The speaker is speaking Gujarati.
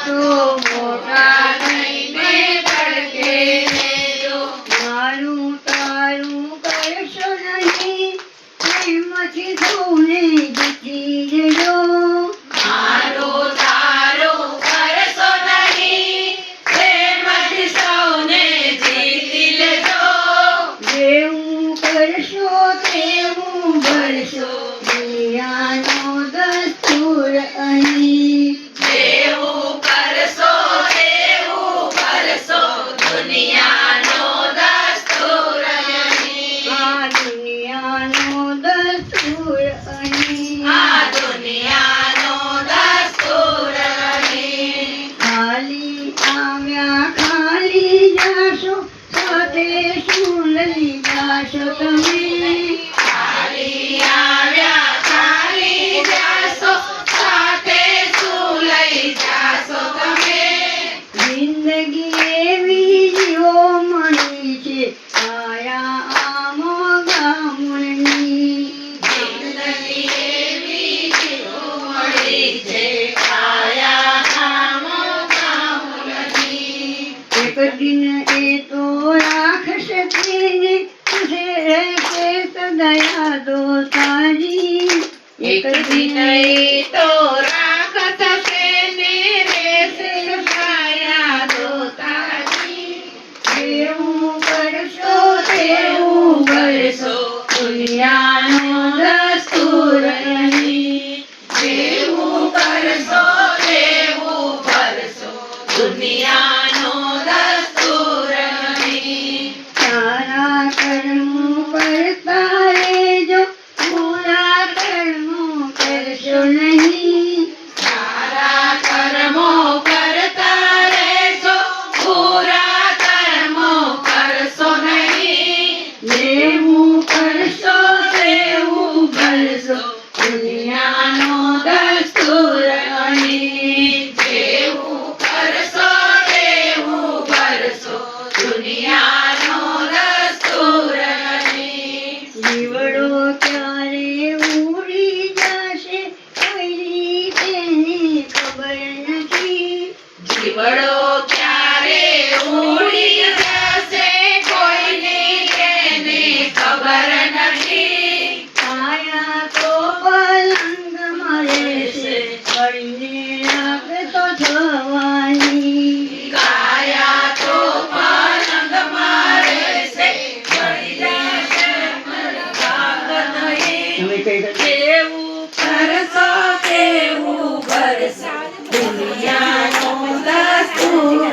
તો મોટા થઈને તડકે રહેજો. મારું તારું કરશો નહીં, પ્રેમથી સૌને જીતી લેજો. મારું તારું કરશો નહીં, પ્રેમથી સૌને જીતી લેજો. જેવું કરશો તેવું ભરશો, દુનિયાનો દસ્તુર અહીં. જેવું કરશો તેવું ભરશો, દુનિયાનો દસ્તુર અહીં. આ દુનિયાનો દસ્તુર અહીં. આ દુનિયાનો દસ્તુર અહીં. ખાલી આવ્યા ખાલી જાશો, સાથે શું લઈ જાશો તમે? ખાલી આવ્યા ખાલી જાશો, સાથે શું લઈ જાશો તમે? જિંદગી એવી જીવો મળી છે, આયા આમ ગામની. જિંદગી એવી જીવો મળી છે, કાયા નામ ગામની. એક દિન એ તો રાખશે તેને, રહેશે સદા દોસ્તારી. એક દિન એ તો રાખત છે ને રહેશે છાયા દોતારી. જેવું કરશો તેવું ભરશો, દુનિયાનો દસ્તુર અહીં. જેવું કરશો તેવું ભરશો, દુનિયાનો દસ્તુર અહીં. સારા કર્મો કરતા રહેજો, બુરા કર્મો કરશો નહીં. સારા કર્મો કરતા રહેશો, બુરા કર્મો કરશો નહીં. જેવું કરશો તેવું ભરશો, દુનિયાનો દસ્તુર અહીં. જેવું કરશો તેવું ભરશો, દુનિયાનો દસ્તુર અહીં. જીવડો ક્યારે ઉડી જશે, કોઈની તેની ખબર નથી. જીવડો ક્યારે ઉડી જશે, કોઈની તેને ખબર નથી. કાયા તો પલંગમાં રહેશે, પડીને રાખ તો થવાની. કાયા તો પલંગમાં રહેશે, પડી જશે મરઘાક નહીં. જેવું કરશો